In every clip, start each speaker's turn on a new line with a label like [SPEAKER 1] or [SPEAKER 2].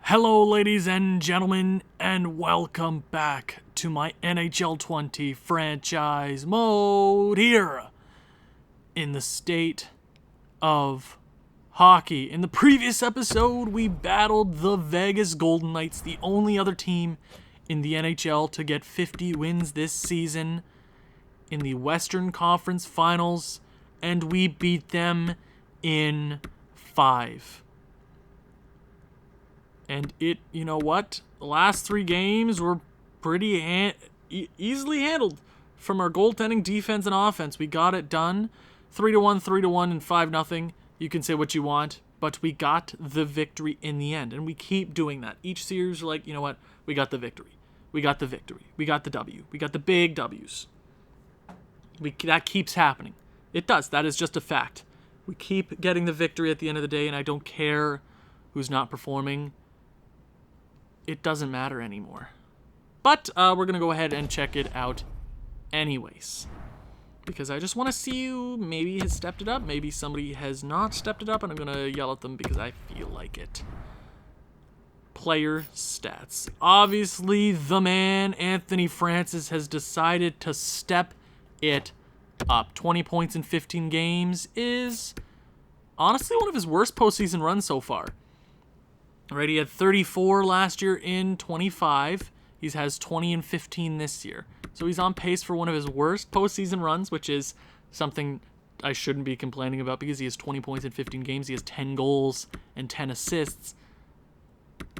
[SPEAKER 1] Hello, ladies and gentlemen, and welcome back to my NHL 20 franchise mode here in the state of hockey. In the previous episode, we battled the Vegas Golden Knights, the only other team in the NHL to get 50 wins this season in the Western Conference Finals, and we beat them in 5. And you know what? The last 3 games were pretty easily handled from our goaltending, defense, and offense. We got it done. 3-1, 3-1, and 5-0. You can say what you want, but we got the victory in the end. And we keep doing that. Each series, we're like, you know what? We got the victory. We got the victory. We got the W. We got the big W's. That keeps happening. It does. That is just a fact. We keep getting the victory at the end of the day, and I don't care who's not performing. It doesn't matter anymore. But we're going to go ahead and check it out anyways. Because I just want to see who maybe has stepped it up. Maybe somebody has not stepped it up, and I'm going to yell at them because I feel like it. Player stats. Obviously, the man, Anthony Francis, has decided to step it up. 20 points in 15 games is honestly one of his worst postseason runs so far. Right, he had 34 last year in 25. He has 20 and 15 this year. So he's on pace for one of his worst postseason runs, which is something I shouldn't be complaining about because he has 20 points in 15 games. He has 10 goals and 10 assists.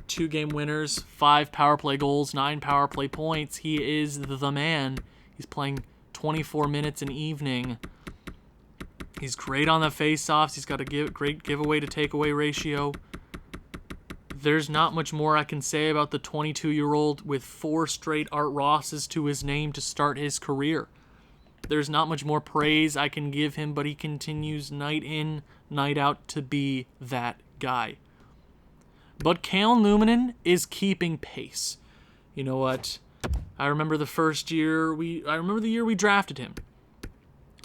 [SPEAKER 1] 2 game winners, 5 power play goals, 9 power play points. He is the man. He's playing 24 minutes an evening. He's great on the face-offs. He's got a great giveaway to takeaway ratio. There's not much more I can say about the 22-year-old with 4 straight Art Rosses to his name to start his career. There's not much more praise I can give him, but he continues night in, night out to be that guy. But Cale Newman is keeping pace. You know what? I remember the year we drafted him.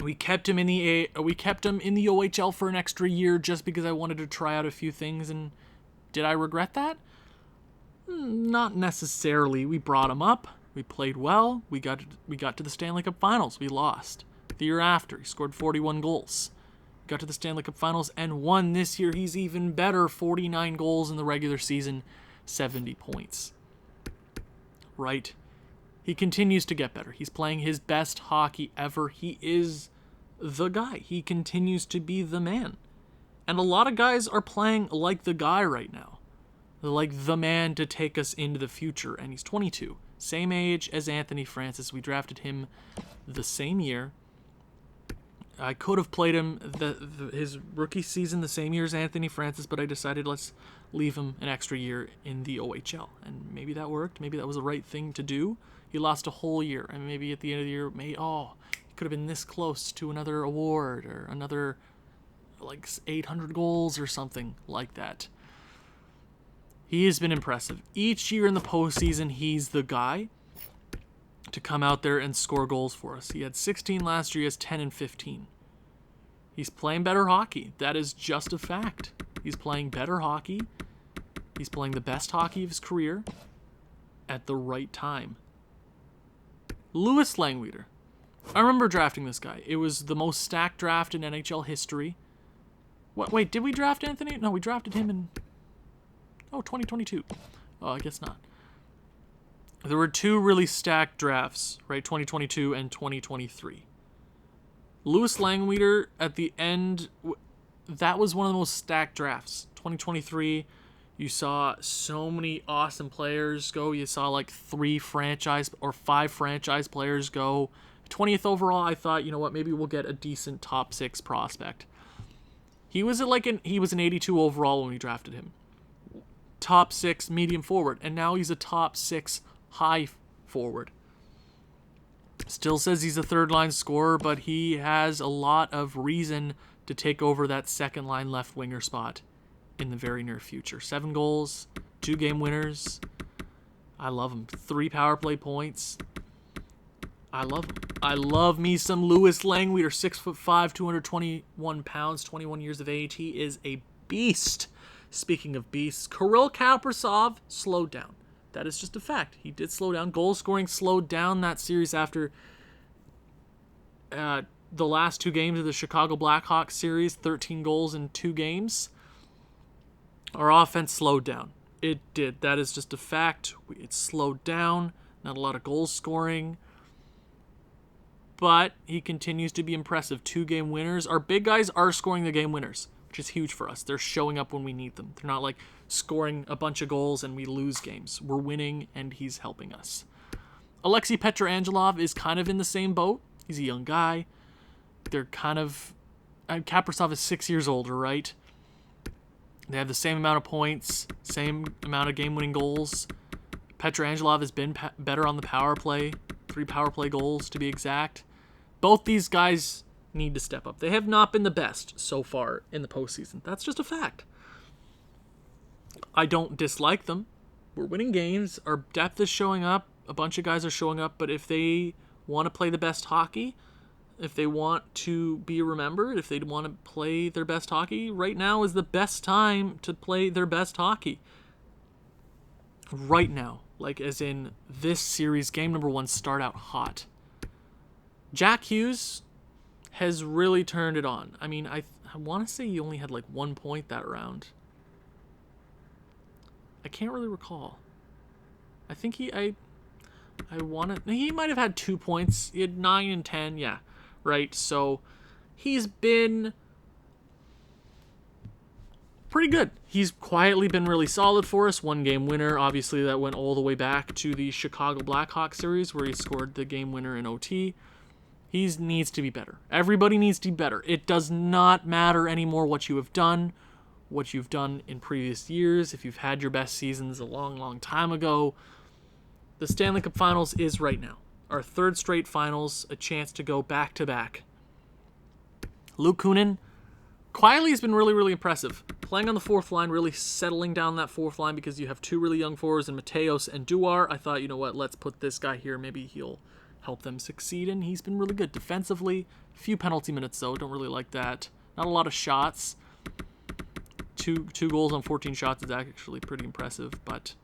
[SPEAKER 1] We kept him in the OHL for an extra year just because I wanted to try out a few things, and did I regret that? Not necessarily. We brought him up. We played well. We got to the Stanley Cup Finals. We lost. The year after, he scored 41 goals. Got to the Stanley Cup Finals and won. This year, he's even better. 49 goals in the regular season, 70 points. Right? He continues to get better. He's playing his best hockey ever. He is the guy. He continues to be the man. And a lot of guys are playing like the guy right now. They're like the man to take us into the future. And he's 22. Same age as Anthony Francis. We drafted him the same year. I could have played him his rookie season the same year as Anthony Francis, but I decided let's leave him an extra year in the OHL. And maybe that worked. Maybe that was the right thing to do. He lost a whole year. And maybe at the end of the year, he could have been this close to another award or another like 800 goals or something like that. He has been impressive. Each year in the postseason, he's the guy to come out there and score goals for us. He had 16 last year. He has 10 and 15. He's playing better hockey. That is just a fact. He's playing better hockey. He's playing the best hockey of his career at the right time. Lord Stanley. I remember drafting this guy. It was the most stacked draft in NHL history. Wait, did we draft Anthony? No, we drafted him in 2022. Oh, I guess not. There were 2 really stacked drafts, right? 2022 and 2023. Lord Stanley at the end, that was one of the most stacked drafts. 2023, you saw so many awesome players go. You saw like 5 franchise players go. 20th overall, I thought, you know what, maybe we'll get a decent top 6 prospect. He was an 82 overall when we drafted him. Top 6 medium forward, and now he's a top 6 high forward. Still says he's a third line scorer, but he has a lot of reason to take over that second line left winger spot in the very near future. 7 goals, 2 game winners. I love him. 3 power play points. I love him. I love me some Lord Stanley, 6'5", 221 pounds, 21 years of age. He is a beast. Speaking of beasts, Kirill Kaprizov slowed down. That is just a fact. He did slow down. Goal scoring slowed down that series after the last 2 games of the Chicago Blackhawks series, 13 goals in 2 games. Our offense slowed down. It did. That is just a fact. It slowed down. Not a lot of goal scoring. But he continues to be impressive. 2-game winners. Our big guys are scoring the game winners, which is huge for us. They're showing up when we need them. They're not like scoring a bunch of goals and we lose games. We're winning and he's helping us. Alexei Petrangelov is kind of in the same boat. He's a young guy. They're kind of... Kaprizov is 6 years older, right? They have the same amount of points, same amount of game-winning goals. Petrangelov has been better on the power play. 3 power play goals, to be exact. Both these guys need to step up. They have not been the best so far in the postseason. That's just a fact. I don't dislike them. We're winning games. Our depth is showing up. A bunch of guys are showing up. But if they want to play the best hockey, if they want to be remembered, if they want to play their best hockey, right now is the best time to play their best hockey. Right now. Like, as in this series, game number 1, start out hot. Jack Hughes has really turned it on. I mean, I want to say he only had like 1 point that round. I can't really recall. I think he might have had 2 points. He had 9 and 10, yeah, right? So he's been pretty good. He's quietly been really solid for us. 1-game winner. Obviously, that went all the way back to the Chicago Blackhawks series where he scored the game winner in OT. He needs to be better. Everybody needs to be better. It does not matter anymore what you have done in previous years. If you've had your best seasons a long, long time ago, the Stanley Cup Finals is right now. Our 3rd straight finals, a chance to go back-to-back. Luke Kunin quietly has been really, really impressive. Playing on the 4th line, really settling down that 4th line because you have 2 really young forwards in Mateos and Duar. I thought, you know what, let's put this guy here. Maybe he'll help them succeed, and he's been really good defensively. Few penalty minutes, though. Don't really like that. Not a lot of shots. Two goals on 14 shots is actually pretty impressive, but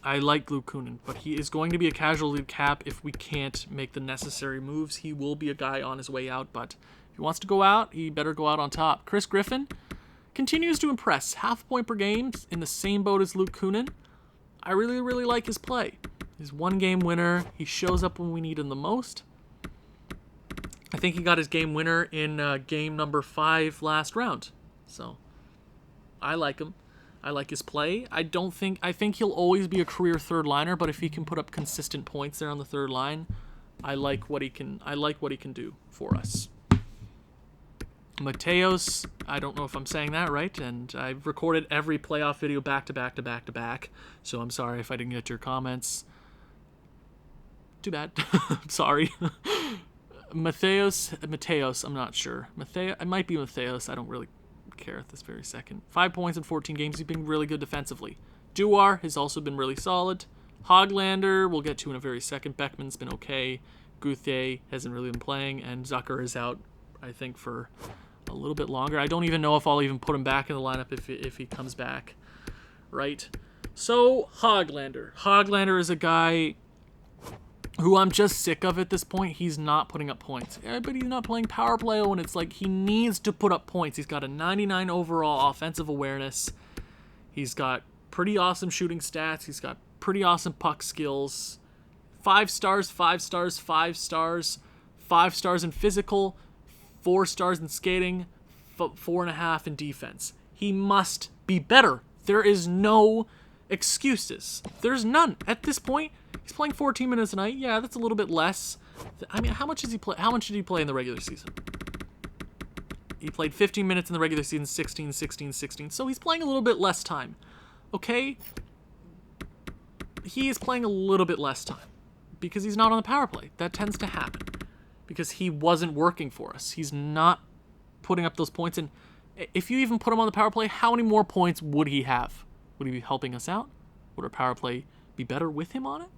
[SPEAKER 1] I like Luke Kunin, but he is going to be a casualty cap if we can't make the necessary moves. He will be a guy on his way out, but if he wants to go out, he better go out on top. Chris Griffin continues to impress. 0.5 point per game, in the same boat as Luke Kunin. I really, really like his play. He's 1-game winner. He shows up when we need him the most. I think he got his game winner in game number 5 last round. So, I like him. I like his play. I think he'll always be a career 3rd liner, but if he can put up consistent points there on the 3rd line, I like what he can do for us. Mateos, I don't know if I'm saying that right, and I've recorded every playoff video back to back, so I'm sorry if I didn't get your comments. Too bad. I'm sorry. Mateos, I'm not sure. It might be Mateos. I don't really care at this very second. 5 points in 14 games. He's been really good defensively. Duar has also been really solid. Hoglander, we'll get to in a very second. Beckman's been okay. Gauthier hasn't really been playing, and Zucker is out, I think, for a little bit longer. I don't even know if I'll even put him back in the lineup if he comes back. Right? So, Hoglander. Hoglander is a guy who I'm just sick of at this point. He's not putting up points. But he's not playing power play when it's like he needs to put up points. He's got a 99 overall offensive awareness. He's got pretty awesome shooting stats. He's got pretty awesome puck skills. 5 stars, 5 stars, 5 stars. 5 stars in physical, 4 stars in skating, 4.5 in defense. He must be better. There is no excuses. There's none. At this point, he's playing 14 minutes a night. Yeah, that's a little bit less. I mean, how much does he play? How much did he play in the regular season? He played 15 minutes in the regular season, 16, 16, 16. So he's playing a little bit less time. Okay? He is playing a little bit less time because he's not on the power play. That tends to happen because he wasn't working for us. He's not putting up those points. And if you even put him on the power play, how many more points would he have? Would he be helping us out? Would our power play be better with him on it?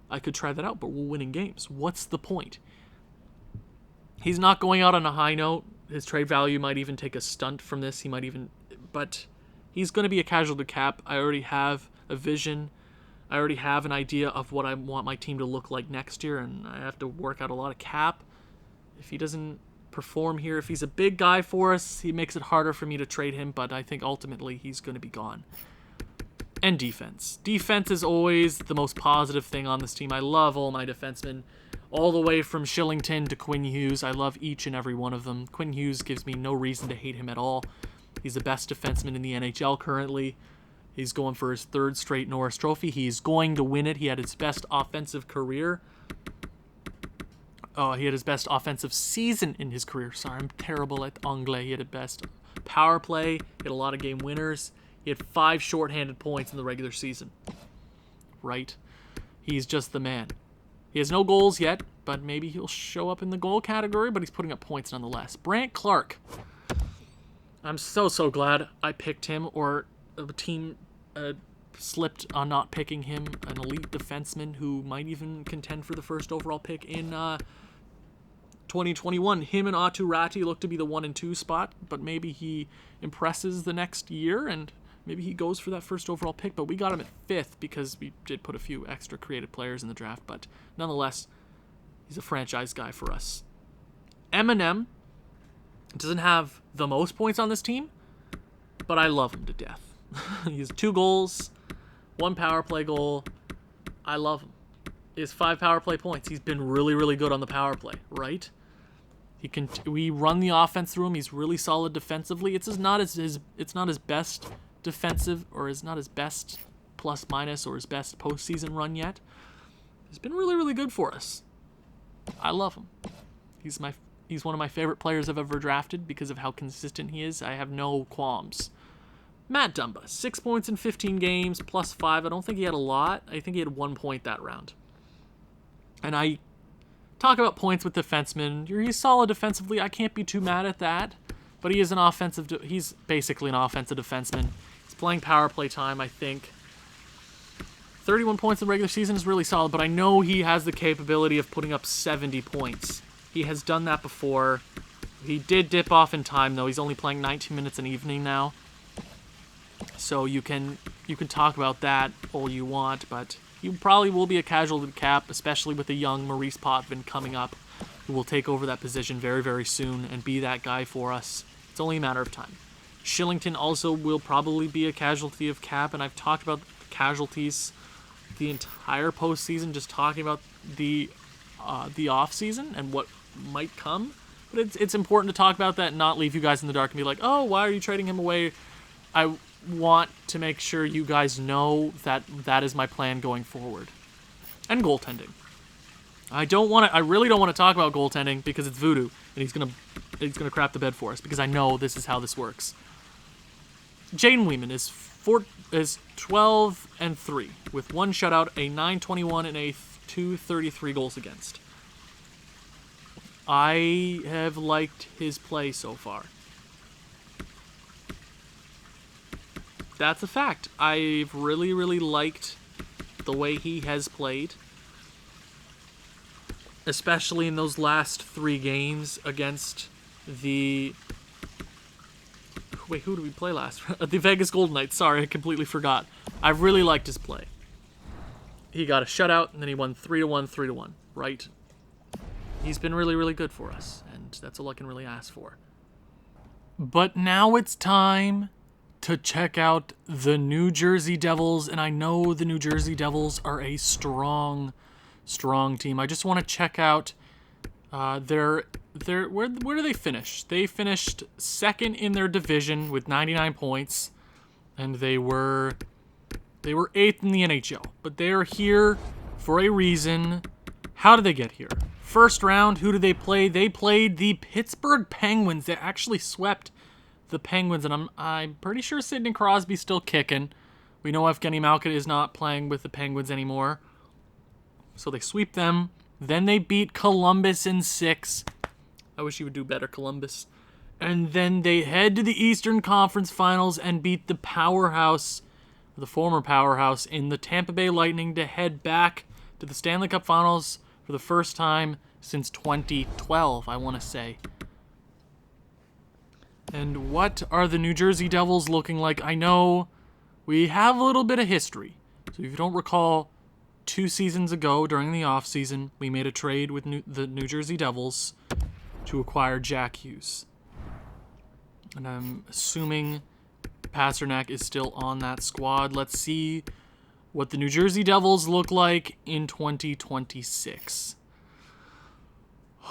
[SPEAKER 1] I could try that out, but we're winning games. What's the point? He's not going out on a high note. His trade value might even take a stunt from this. but he's going to be a casualty cap. I already have a vision. I already have an idea of what I want my team to look like next year, and I have to work out a lot of cap. If he doesn't perform here, if he's a big guy for us, he makes it harder for me to trade him, but I think ultimately he's going to be gone. And defense. Defense is always the most positive thing on this team. I love all my defensemen, all the way from Shillington to Quinn Hughes. I love each and every one of them. Quinn Hughes gives me no reason to hate him at all. He's the best defenseman in the NHL currently. He's going for his 3rd straight Norris Trophy. He's going to win it. He had his best offensive career. Oh, he had his best offensive season in his career. Sorry, I'm terrible at anglais. He had the best power play. He had a lot of game winners. He had 5 shorthanded points in the regular season. Right? He's just the man. He has no goals yet, but maybe he'll show up in the goal category, but he's putting up points nonetheless. Brant Clark. I'm so glad I picked him, or the team slipped on not picking him, an elite defenseman who might even contend for the 1st overall pick in 2021. Him and Atu Ratti look to be the 1 and 2 spot, but maybe he impresses the next year and maybe he goes for that 1st overall pick. But we got him at 5th because we did put a few extra creative players in the draft, but nonetheless, he's a franchise guy for us. Eminem doesn't have the most points on this team, but I love him to death. He has 2 goals, 1 power play goal. I love him. He has 5 power play points. He's been really good on the power play, right? We run the offense through him. He's really solid defensively. It's not his best defensive, or is not his best plus minus or his best postseason run yet. He's been really good for us. I love him. He's one of my favorite players I've ever drafted because of how consistent he is. I have no qualms. Matt Dumba, 6 points in 15 games, plus 5. I don't think he had a lot. I think he had 1 point that round. And I talk about points with defensemen. He's solid defensively. I can't be too mad at that. But he is he's basically an offensive defenseman. He's playing power play time, I think. 31 points in the regular season is really solid, but I know he has the capability of putting up 70 points. He has done that before. He did dip off in time, though. He's only playing 19 minutes an evening now. So you can talk about that all you want, but he probably will be a casualty cap, especially with the young Maurice Potvin coming up, who will take over that position very soon and be that guy for us. It's only a matter of time. Shillington also will probably be a casualty of cap, and I've talked about casualties the entire postseason, just talking about the off season and what might come. But it's important to talk about that and not leave you guys in the dark and be like, oh, why are you trading him away? I want to make sure you guys know that is my plan going forward. And goaltending. I really don't want to talk about goaltending because it's voodoo and he's gonna crap the bed for us because I know this is how this works. Jaden Weeman is 12-3 with 1 shutout, a .921 and a .233 goals against. I have liked his play so far. That's a fact. I've really liked the way he has played. Especially in those last 3 games against the... Wait, who did we play last? The Vegas Golden Knights. Sorry, I completely forgot. I really liked his play. He got a shutout, and then he won 3-1, right? He's been really good for us, and that's all I can really ask for. But now it's time to check out the New Jersey Devils, and I know the New Jersey Devils are a strong team. I just want to check out where do they finish? They finished 2nd in their division with 99 points, and they were 8th in the NHL. But they are here for a reason. How did they get here? First round, who did they play? They played the Pittsburgh Penguins. They actually swept the Penguins, and I'm pretty sure Sidney Crosby's still kicking. We know Evgeny Malkin is not playing with the Penguins anymore. So they sweep them. Then they beat Columbus in 6. I wish you would do better, Columbus. And then they head to the Eastern Conference Finals and beat the powerhouse, the former powerhouse, in the Tampa Bay Lightning to head back to the Stanley Cup Finals for the first time since 2012, I want to say. And what are the New Jersey Devils looking like? I know we have a little bit of history. So if you don't recall, 2 seasons ago during the offseason, we made a trade with the New Jersey Devils to acquire Jack Hughes. And I'm assuming Pasternak is still on that squad. Let's see what the New Jersey Devils look like in 2026.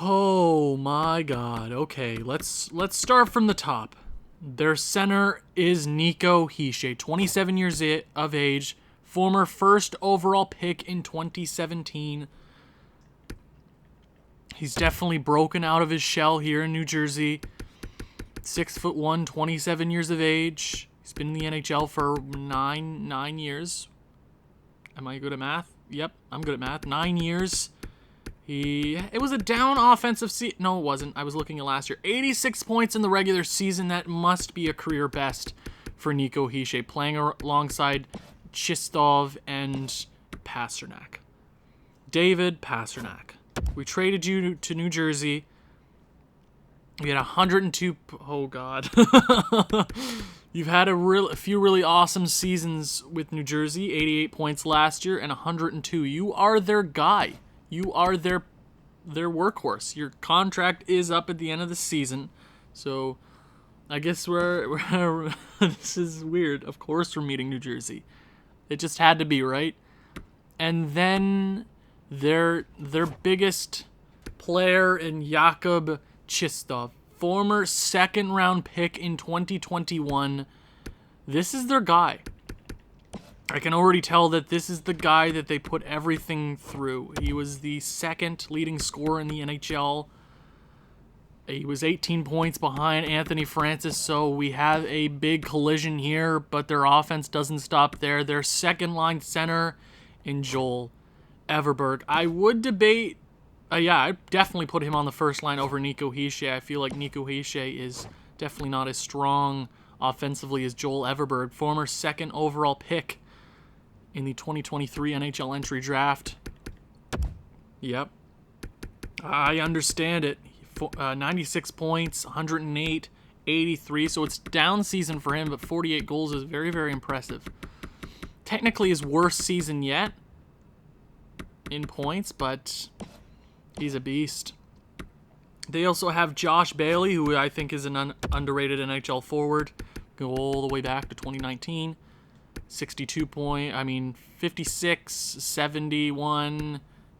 [SPEAKER 1] Oh my God. Okay, let's start from the top. Their center is Nico Hischier, 27 years of age, former first overall pick in 2017. He's definitely broken out of his shell here in New Jersey. 6'1", 27 years of age. He's been in the NHL for nine years. Am I good at math? Yep, I'm good at math. 9 years. It was a down offensive season. No, it wasn't. I was looking at last year. 86 points in the regular season. That must be a career best for Nico Hischier, playing alongside Chistov and Pasternak. David Pasternak. We traded you to New Jersey. We had 102. Oh God. You've had a few really awesome seasons with New Jersey. 88 points last year and 102. You are their guy. You are their workhorse. Your contract is up at the end of the season, so I guess we're this is weird. Of course, we're meeting New Jersey. It just had to be, right? And then their biggest player in Jakub Chistov, former second-round pick in 2021. This is their guy. I can already tell that this is the guy that they put everything through. He was the second leading scorer in the NHL. He was 18 points behind Anthony Francis, so we have a big collision here, but their offense doesn't stop there. Their second-line center in Joel Everberg. I would debate... I'd definitely put him on the first line over Nico Hischier. I feel like Nico Hischier is definitely not as strong offensively as Joel Everberg, former second overall pick in the 2023 NHL entry draft. Yep. I understand it. 96 points, 108, 83. So it's down season for him, but 48 goals is very, very impressive. Technically his worst season yet in points, but he's a beast. They also have Josh Bailey, who I think is an underrated NHL forward. Go all the way back to 2019. 56, 71,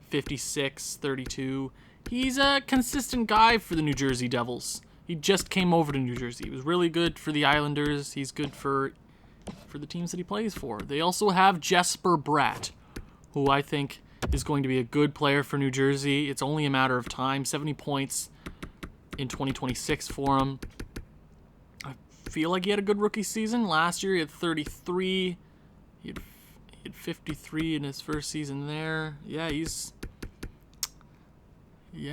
[SPEAKER 1] 56, 32. He's a consistent guy for the New Jersey Devils. He just came over to New Jersey. He was really good for the Islanders. He's good for the teams that he plays for. They also have Jesper Bratt, who I think is going to be a good player for New Jersey. It's only a matter of time. 70 points in 2026 for him. I feel like he had a good rookie season. Last year he had 33. He had 53 in his first season there. Yeah,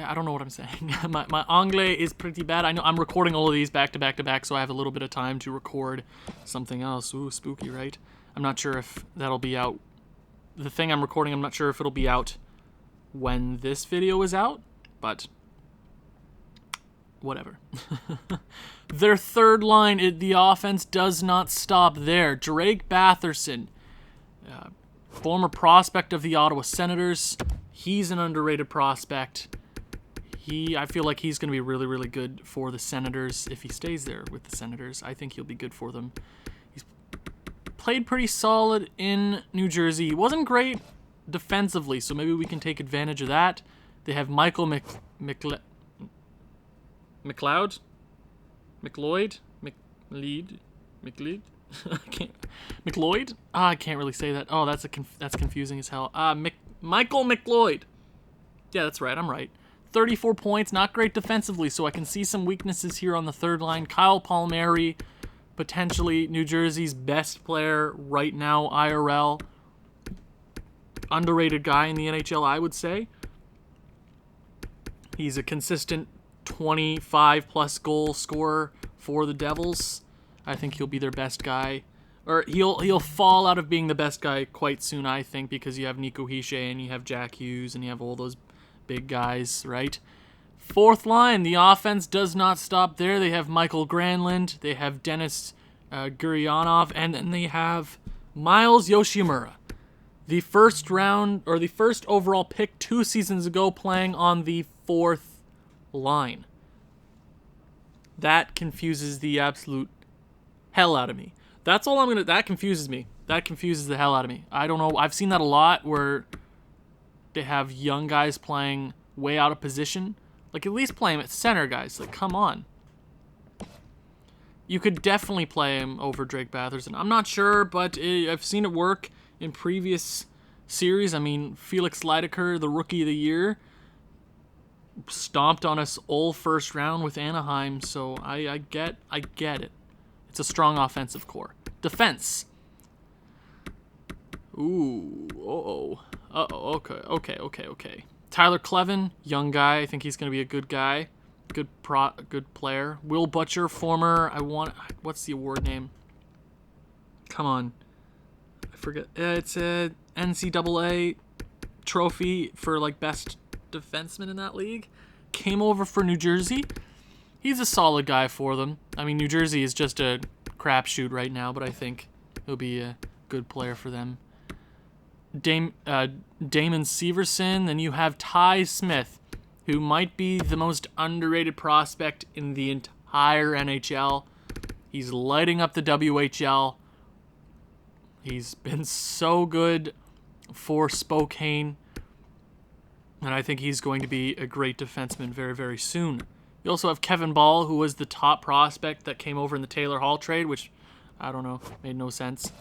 [SPEAKER 1] I don't know what I'm saying. my anglais is pretty bad. I know I'm recording all of these back to back to back, so I have a little bit of time to record something else. Ooh, spooky, right? I'm not sure if that'll be out. The thing I'm recording, I'm not sure if it'll be out when this video is out, but whatever. Their third line, the offense does not stop there. Drake Batherson, former prospect of the Ottawa Senators. He's an underrated prospect. I feel like he's going to be really, really good for the Senators if he stays there with the Senators. I think he'll be good for them. He's played pretty solid in New Jersey. He wasn't great defensively, so maybe we can take advantage of that. They have Michael McLeod? McLeod? McLeod? I can't really say that. Oh, that's confusing as hell. Michael McLeod. Yeah, that's right. I'm right. 34 points, not great defensively, so I can see some weaknesses here on the third line. Kyle Palmieri, potentially New Jersey's best player right now, IRL. Underrated guy in the NHL, I would say. He's a consistent 25-plus goal scorer for the Devils. I think he'll be their best guy. Or he'll fall out of being the best guy quite soon, I think, because you have Nico Hischier and you have Jack Hughes and you have all those big guys, right? Fourth line, the offense does not stop there. They have Michael Granlund, they have Denis Gurianov, and then they have Miles Yoshimura, the first overall pick 2 seasons ago, playing on the fourth line. That confuses the absolute hell out of me. That confuses me. That confuses the hell out of me. I don't know. I've seen that a lot where they have young guys playing way out of position. Like, at least play him at center, guys. Like, come on. You could definitely play him over Drake Batherson. I'm not sure, but I've seen it work in previous series. I mean, Felix Leidecker, the Rookie of the Year, stomped on us all first round with Anaheim, so I get it. It's a strong offensive core. Defense. Ooh, okay. Tyler Clevin, young guy. I think he's going to be a good guy. Good player. Will Butcher, former, what's the award name? Come on. I forget. It's a NCAA trophy for, like, best defenseman in that league. Came over for New Jersey. He's a solid guy for them. I mean, New Jersey is just a crapshoot right now, but I think he'll be a good player for them. Damon Severson. Then you have Ty Smith, who might be the most underrated prospect in the entire NHL. He's lighting up the WHL. He's been so good for Spokane, and I think he's going to be a great defenseman very, very soon. You also have Kevin Ball, who was the top prospect that came over in the Taylor Hall trade, which, I don't know, made no sense.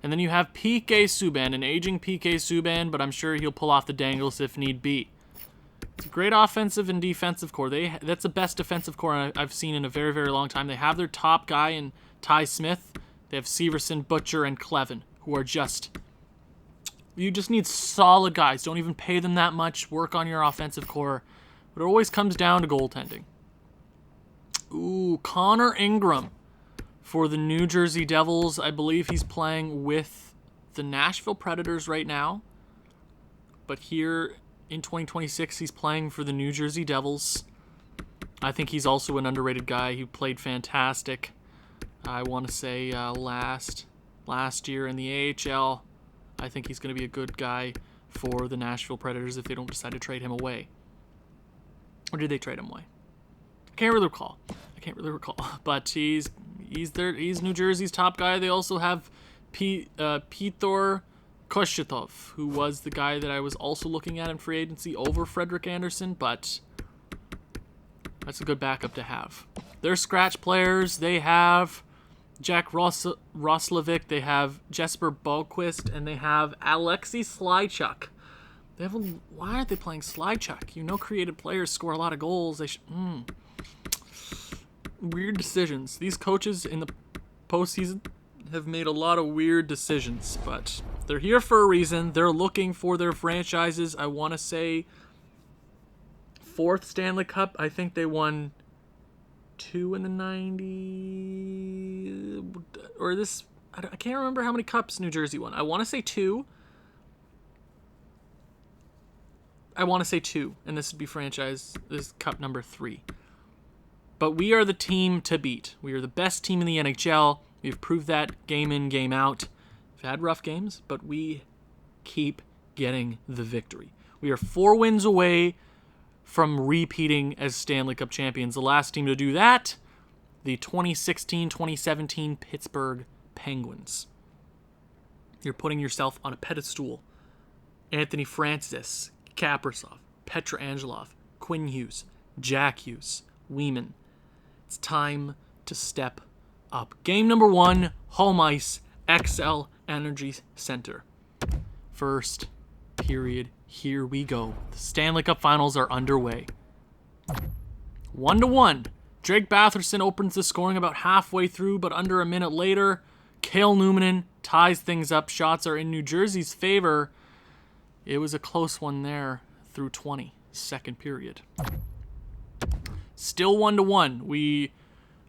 [SPEAKER 1] And then you have PK Subban, an aging PK Subban, but I'm sure he'll pull off the dangles if need be. It's a great offensive and defensive core. That's the best defensive core I've seen in a very, very long time. They have their top guy in Ty Smith. They have Severson, Butcher, and Clevin, who are you just need solid guys. Don't even pay them that much. Work on your offensive core. But it always comes down to goaltending. Ooh, Connor Ingram for the New Jersey Devils. I believe he's playing with the Nashville Predators right now. But here in 2026, he's playing for the New Jersey Devils. I think he's also an underrated guy. He played fantastic. I want to say last year in the AHL. I think he's going to be a good guy for the Nashville Predators if they don't decide to trade him away. Or did they trade him away? I can't really recall. But he's New Jersey's top guy. They also have Peter Koshitov, who was the guy that I was also looking at in free agency over Frederik Andersen, but that's a good backup to have. They're scratch players. They have Jack Roslovic, they have Jesper Boquist, and they have Alexei Slychuk. Why aren't they playing Slychuk? You know, creative players score a lot of goals. They should. Weird decisions. These coaches in the postseason have made a lot of weird decisions, but they're here for a reason. They're looking for their franchises. I want to say 4th Stanley Cup. I think they won 2 in the 90s, or this, I can't remember how many cups New Jersey won. I want to say 2. And this would be this is cup number 3. But we are the team to beat. We are the best team in the NHL. We've proved that game in, game out. We've had rough games, but we keep getting the victory. We are 4 wins away from repeating as Stanley Cup champions. The last team to do that, the 2016-2017 Pittsburgh Penguins. You're putting yourself on a pedestal. Anthony Francis, Kaprizov, Petra-Angelov, Quinn Hughes, Jack Hughes, Weeman. It's time to step up. Game number 1, home ice, XL Energy Center. First period. Here we go. The Stanley Cup Finals are underway. 1-1. Drake Batherson opens the scoring about halfway through, but under a minute later, Cale Newman ties things up. Shots are in New Jersey's favor. It was a close one there through 20. Second period. Still 1-1. We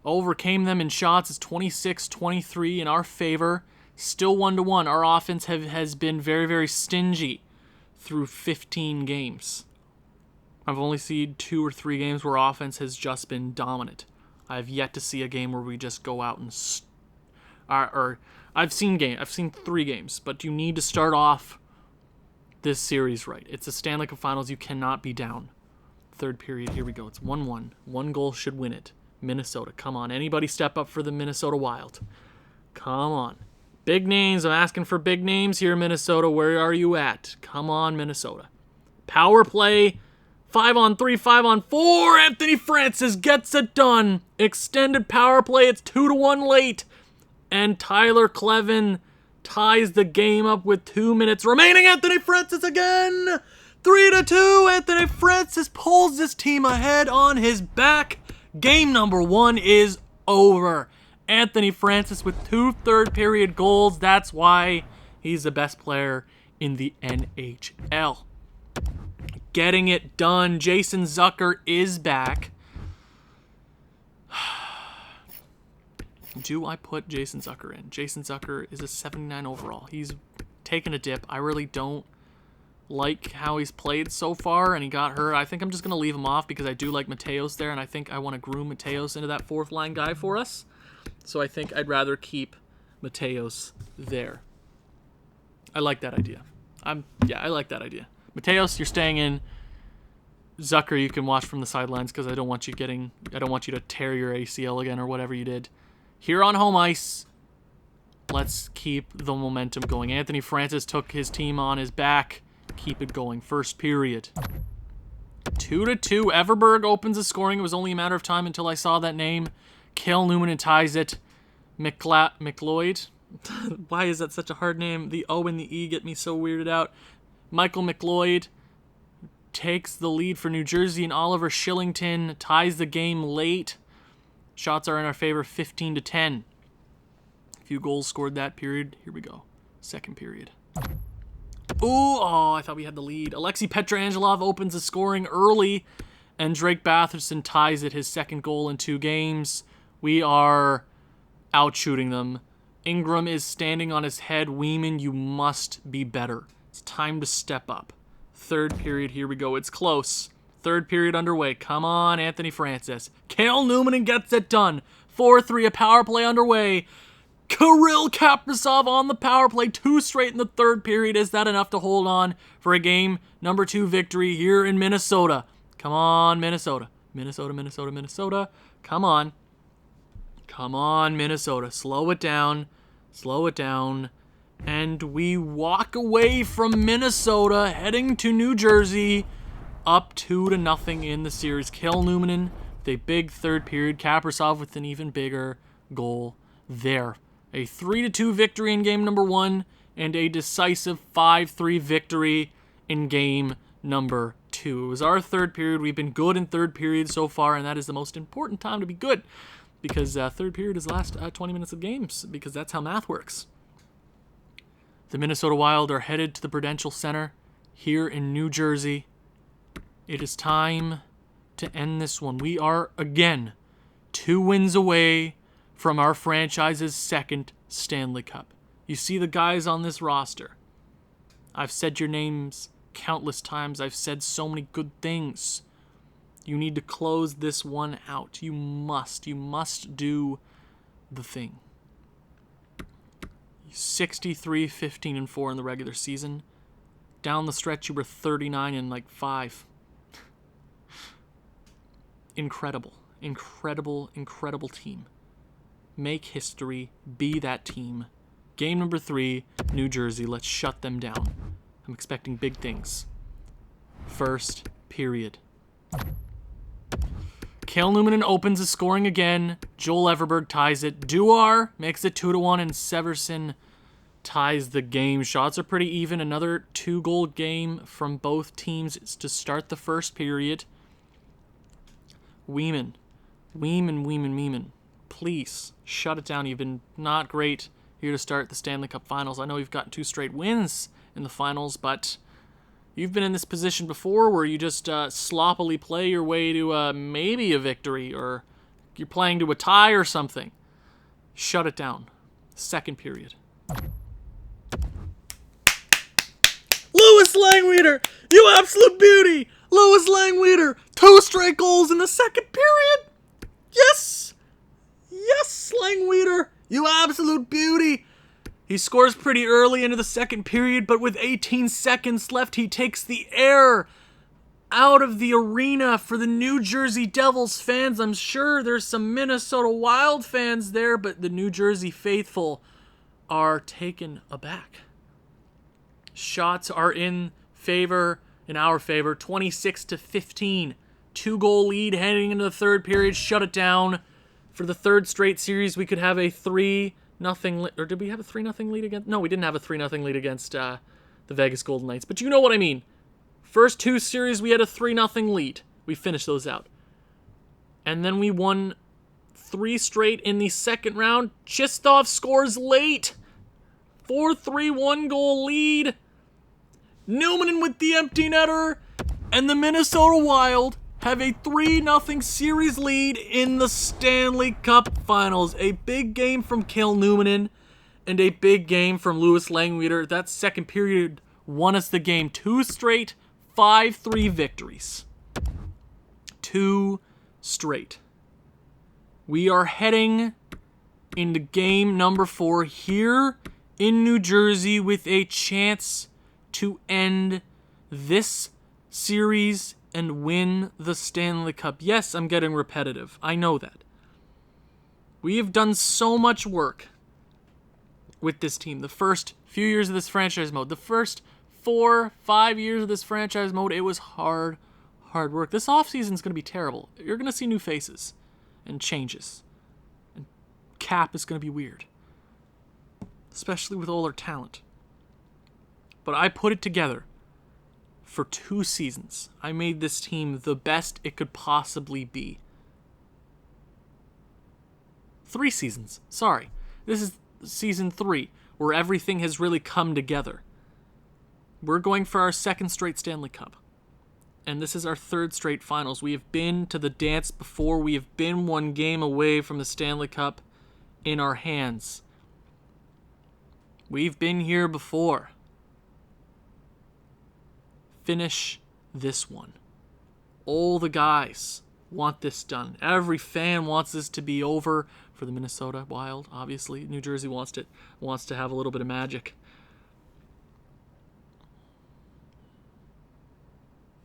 [SPEAKER 1] overcame them in shots. It's 26-23 in our favor. Still 1-1. Our offense has been very, very stingy through 15 games. I've only seen 2 or 3 games where offense has just been dominant. I've yet to see a game where we just go out and I've seen 3 games, but you need to start off this series right. It's a Stanley Cup Finals. You cannot be down. Third period, here we go. It's 1-1. 1 goal should win it. Minnesota, come on. Anybody step up for the Minnesota Wild. Come on. Big names. I'm asking for big names here, Minnesota. Where are you at? Come on, Minnesota. Power play. 5-on-3, 5-on-4. Anthony Francis gets it done. Extended power play. It's 2-1 late. And Tyler Clevin ties the game up with 2 minutes remaining. Anthony Francis again. 3-2. Anthony Francis pulls this team ahead on his back. Game number 1 is over. Anthony Francis with 2 third-period goals. That's why he's the best player in the NHL. Getting it done. Jason Zucker is back. Do I put Jason Zucker in? Jason Zucker is a 79 overall. He's taken a dip. I really don't like how he's played so far, and he got hurt. I think I'm just going to leave him off because I do like Mateos there, and I think I want to groom Mateos into that 4th-line guy for us. So I think I'd rather keep Mateos there. I like that idea. I like that idea. Mateos, you're staying in. Zucker, you can watch from the sidelines because I don't want you to tear your ACL again or whatever you did. Here on home ice, let's keep the momentum going. Anthony Francis took his team on his back. Keep it going. First period. 2-2. Everberg opens the scoring. It was only a matter of time until I saw that name. Cale Newman ties it. McLeod. Why is that such a hard name? The O and the E get me so weirded out. Michael McLeod takes the lead for New Jersey, and Oliver Shillington ties the game late. Shots are in our favor, 15-10. A few goals scored that period. Here we go. Second period. I thought we had the lead. Alexei Petrangelo opens the scoring early, and Drake Batherson ties it, his 2nd goal in 2 games. We are outshooting them. Ingram is standing on his head. Weeman, you must be better. It's time to step up. Third period, here we go. It's close. Third period underway. Come on, Anthony Francis. Cale Newman gets it done. 4-3, a power play underway. Kirill Kaprizov on the power play. 2 straight in the third period. Is that enough to hold on for a game number 2 victory here in Minnesota? Come on, Minnesota. Minnesota. Come on. Come on, Minnesota. Slow it down. And we walk away from Minnesota, heading to New Jersey, up 2-0 in the series. Cale Newman with a big third period. Kaprizov with an even bigger goal there. A 3-2 victory in game number 1, and a decisive 5-3 victory in game number 2. It was our third period. We've been good in third period so far, and that is the most important time to be good, because third period is the last 20 minutes of games, because that's how math works. The Minnesota Wild are headed to the Prudential Center here in New Jersey. It is time to end this one. We are, again, 2 wins away from our franchise's 2nd Stanley Cup. You see the guys on this roster. I've said your names countless times. I've said so many good things. You need to close this one out. You must do the thing. 63-15-4 in the regular season. Down the stretch, you were 39-5. Incredible team. Make history. Be that team. Game number 3, New Jersey. Let's shut them down. I'm expecting big things. First period. Cale Newman opens the scoring again. Joel Everberg ties it. Duar makes it 2-1, and Severson ties the game. Shots are pretty even. Another 2-goal game from both teams to start the first period. Weeman. Please, shut it down. You've been not great here to start the Stanley Cup Finals. I know you've gotten 2 straight wins in the finals, but you've been in this position before where you just sloppily play your way to maybe a victory, or you're playing to a tie or something. Shut it down. Second period. Louis Langweeder, you absolute beauty! Louis Langweeder, 2 straight goals in the second period. Yes! Yes, Langweeder, you absolute beauty. He scores pretty early into the second period, but with 18 seconds left, he takes the air out of the arena for the New Jersey Devils fans. I'm sure there's some Minnesota Wild fans there, but the New Jersey faithful are taken aback. Shots are in our favor, 26-15. 2-goal lead heading into the third period. Shut it down. For the third straight series, we could have a 3-0 or did we have a 3-0 lead against? No, we didn't have a 3-0 lead against the Vegas Golden Knights, but you know what I mean. First 2 series, we had a 3-0 lead. We finished those out. And then we won 3 straight in the second round. Chistov scores late. 4-3, 1-goal lead. Newman with the empty netter. And the Minnesota Wild have a 3-0 series lead in the Stanley Cup Finals. A big game from Kel Newman and a big game from Louis Langweeder. That second period won us the game. 2 straight 5-3 victories. 2 straight. We are heading into game number 4 here in New Jersey with a chance to end this series and win the Stanley Cup. Yes, I'm getting repetitive. I know that. We have done so much work with this team. The first few years of this franchise mode, the first 4-5 years of this franchise mode, it was hard work. This offseason is going to be terrible. You're going to see new faces and changes. And cap is going to be weird. Especially with all our talent. But I put it together for 2 seasons. I made this team the best it could possibly be. 3 seasons. Sorry. This is season 3, where everything has really come together. We're going for our 2nd straight Stanley Cup. And this is our 3rd straight finals. We have been to the dance before. We have been 1 game away from the Stanley Cup in our hands. We've been here before. Finish this one. All the guys want this done. Every fan wants this to be over for the Minnesota Wild, obviously. New Jersey wants to have a little bit of magic.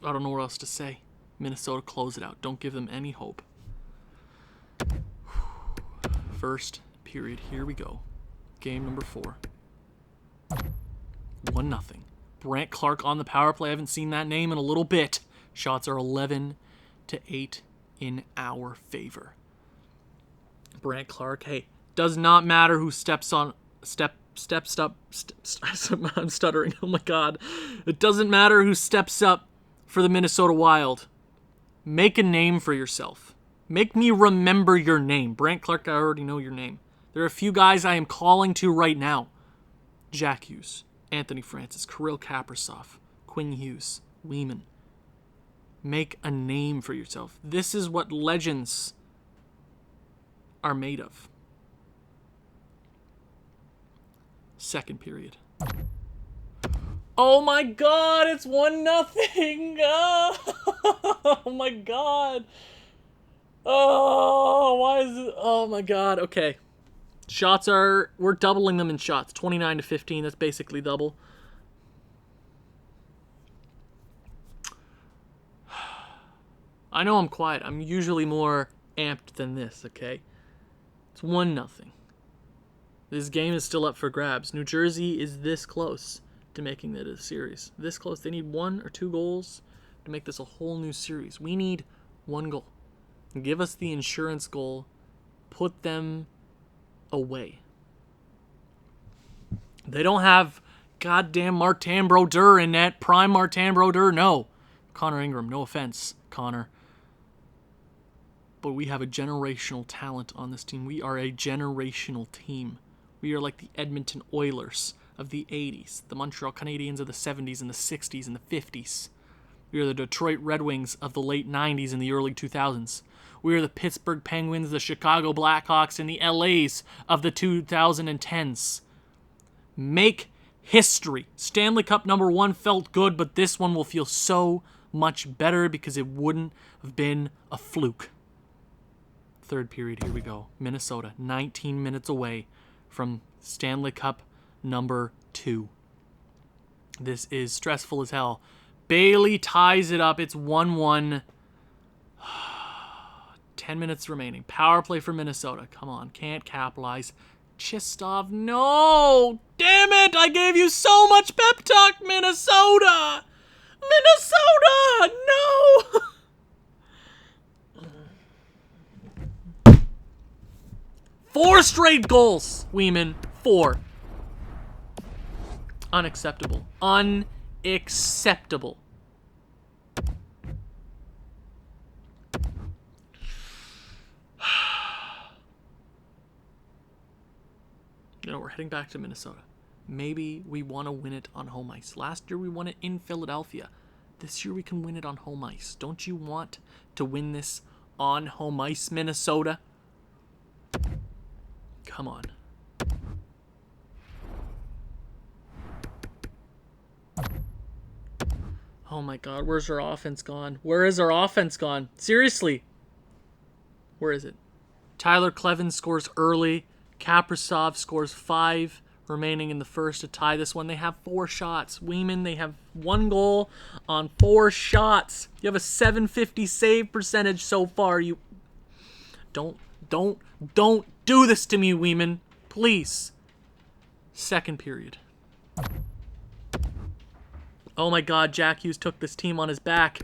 [SPEAKER 1] I don't know what else to say. Minnesota, close it out. Don't give them any hope. First period. Here we go. Game number 4. 1-0. Brandt Clark on the power play. I haven't seen that name in a little bit. Shots are 11-8 in our favor. Brandt Clark, hey, does not matter who steps up. I'm stuttering. Oh my God. It doesn't matter who steps up for the Minnesota Wild. Make a name for yourself. Make me remember your name. Brandt Clark, I already know your name. There are a few guys I am calling to right now. Jack Hughes, Anthony Francis, Kirill Kaprizov, Quinn Hughes, Weeman. Make a name for yourself. This is what legends are made of. Second period. Oh my God, it's 1-0. Oh my God. Oh, why is it? Oh my God. Okay. We're doubling them in shots. 29-15, that's basically double. I know I'm quiet. I'm usually more amped than this, okay? It's 1-0. This game is still up for grabs. New Jersey is this close to making it a series. This close. They need 1 or 2 goals to make this a whole new series. We need 1 goal. Give us the insurance goal. Put them away. They don't have goddamn Martin Brodeur in net. Prime Martin Brodeur. No. Connor Ingram. No offense, Connor. But we have a generational talent on this team. We are a generational team. We are like the Edmonton Oilers of the 80s, the Montreal Canadiens of the 70s and the 60s and the 50s. We are the Detroit Red Wings of the late 90s and the early 2000s. We are the Pittsburgh Penguins, the Chicago Blackhawks, and the LAs of the 2010s. Make history. Stanley Cup number 1 felt good, but this one will feel so much better because it wouldn't have been a fluke. Third period, here we go. Minnesota, 19 minutes away from Stanley Cup number 2. This is stressful as hell. Bailey ties it up. It's 1-1. 10 minutes remaining. Power play for Minnesota. Come on, can't capitalize. Chistov, no! Damn it! I gave you so much pep talk, Minnesota! Minnesota! No! 4 straight goals, Weeman. 4. Unacceptable. Unacceptable. You know, we're heading back to Minnesota. Maybe we want to win it on home ice. Last year we won it in Philadelphia. This year we can win it on home ice. Don't you want to win this on home ice, Minnesota? Come on. Oh my God, where's our offense gone? Where is our offense gone? Seriously. Where is it? Tyler Clevin scores early. Kaprizov scores 5 remaining in the first to tie this one. They have 4 shots. Weeman, they have 1 goal on 4 shots. You have a .750 save percentage so far. You don't do this to me, Weeman. Please. Second period. Oh my God, Jack Hughes took this team on his back.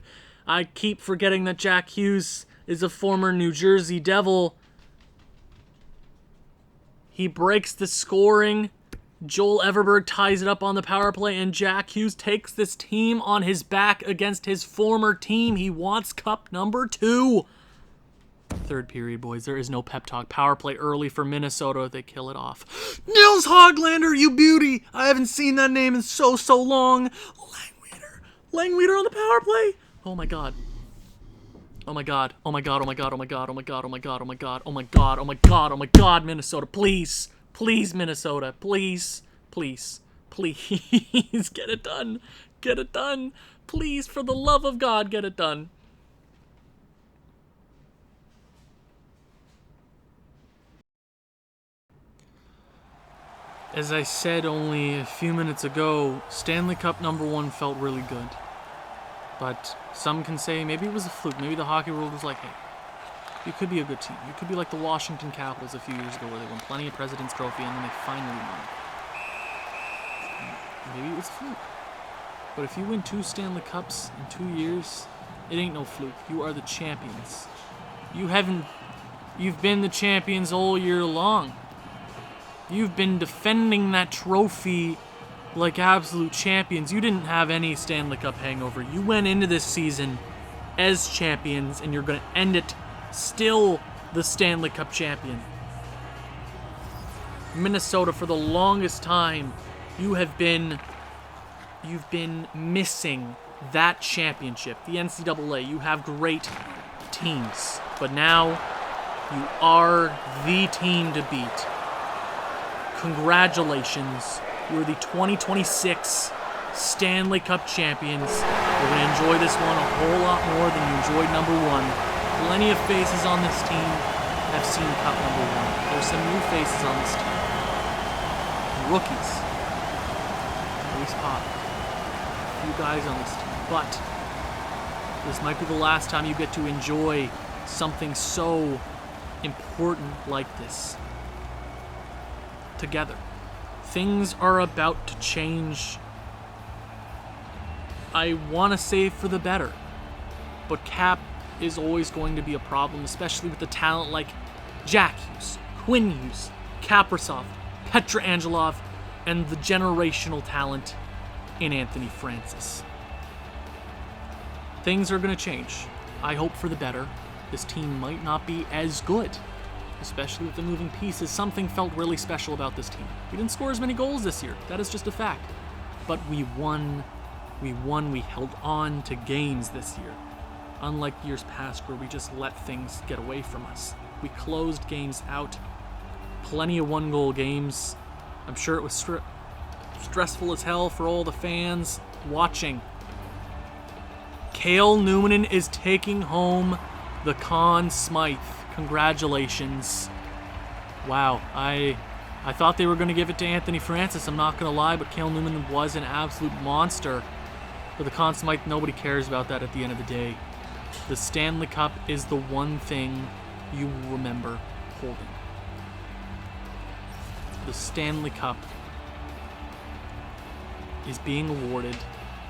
[SPEAKER 1] I keep forgetting that Jack Hughes is a former New Jersey Devil. He breaks the scoring. Joel Everberg ties it up on the power play, and Jack Hughes takes this team on his back against his former team. He wants cup number 2. Third period, boys. There is no pep talk. Power play early for Minnesota. They kill it off. Nils Hoglander, you beauty. I haven't seen that name in so long. Langweeder on the power play. Oh my God. Oh my God. Oh my God. Oh my God. Oh my God. Oh my God. Oh my God. Oh my God. Oh my God. Oh my God. Oh my God, Minnesota. Please. Please, Minnesota. Please. Please. Please. Get it done. Get it done. Please, for the love of God, get it done. As I said only a few minutes ago, Stanley Cup number 1 felt really good. But some can say maybe it was a fluke. Maybe the hockey world was like, hey, you could be a good team. You could be like the Washington Capitals a few years ago where they won plenty of President's Trophy and then they finally won. Maybe it was a fluke. But if you win 2 Stanley Cups in 2 years, it ain't no fluke. You are the champions. You've been the champions all year long. You've been defending that trophy like absolute champions. You didn't have any Stanley Cup hangover. You went into this season as champions, and you're going to end it still the Stanley Cup champion. Minnesota, for the longest time, you've been missing that championship. The NCAA, you have great teams, but now you are the team to beat. Congratulations. You're the 2026 Stanley Cup champions. We're going to enjoy this one a whole lot more than you enjoyed number 1. Plenty of faces on this team have seen Cup number 1. There's some new faces on this team. Rookies. At least Pop. A few guys on this team. But this might be the last time you get to enjoy something so important like this together. Things are about to change. I want to say for the better, but cap is always going to be a problem, especially with the talent like Jack Hughes, Quinn Hughes, Kaprizov, Pietrangelo, and the generational talent in Anthony Francis. Things are going to change. I hope for the better. This team might not be as good, especially with the moving pieces. Something felt really special about this team. We didn't score as many goals this year. That is just a fact. But we won. We held on to games this year. Unlike years past where we just let things get away from us. We closed games out. Plenty of 1-goal games. I'm sure it was stressful as hell for all the fans watching. Cale Newman is taking home the Conn Smythe. Congratulations. Wow, I thought they were going to give it to Anthony Francis, I'm not going to lie, but Cale Newman was an absolute monster. But the Conn Smythe, nobody cares about that at the end of the day. The Stanley Cup is the one thing you will remember holding. The Stanley Cup is being awarded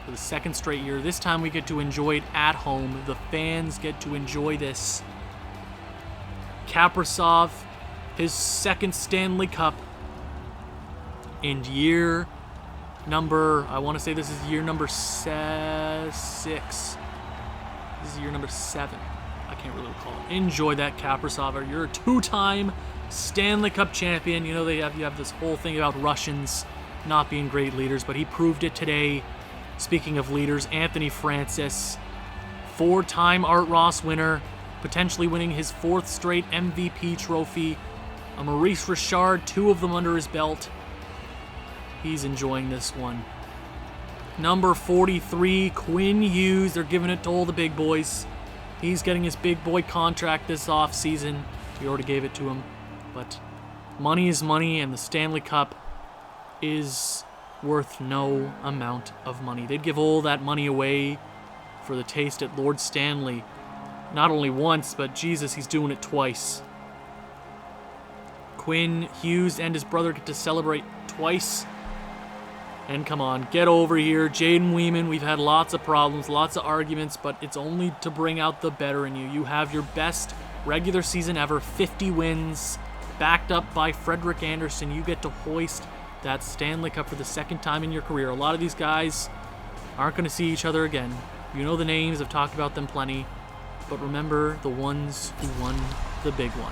[SPEAKER 1] for the second straight year. This time we get to enjoy it at home. The fans get to enjoy this. Kaprizov, his second Stanley Cup in year number, I want to say this is year number 6. This is year number 7. I can't really recall. Enjoy that, Kaprizov. You're a 2-time Stanley Cup champion. You know, you have this whole thing about Russians not being great leaders, but he proved it today. Speaking of leaders, Anthony Francis, 4-time Art Ross winner, potentially winning his 4th straight MVP trophy. A Maurice Richard, 2 of them under his belt. He's enjoying this one. Number 43, Quinn Hughes. They're giving it to all the big boys. He's getting his big boy contract this offseason. We already gave it to him. But money is money, and the Stanley Cup is worth no amount of money. They'd give all that money away for the taste at Lord Stanley. Not only once, but Jesus, he's doing it twice. Quinn Hughes and his brother get to celebrate twice. And come on, get over here. Jaden Weeman, we've had lots of problems, lots of arguments, but it's only to bring out the better in you. You have your best regular season ever, 50 wins, backed up by Frederik Andersen. You get to hoist that Stanley Cup for the second time in your career. A lot of these guys aren't going to see each other again. You know the names, I've talked about them plenty, but remember the ones who won the big one.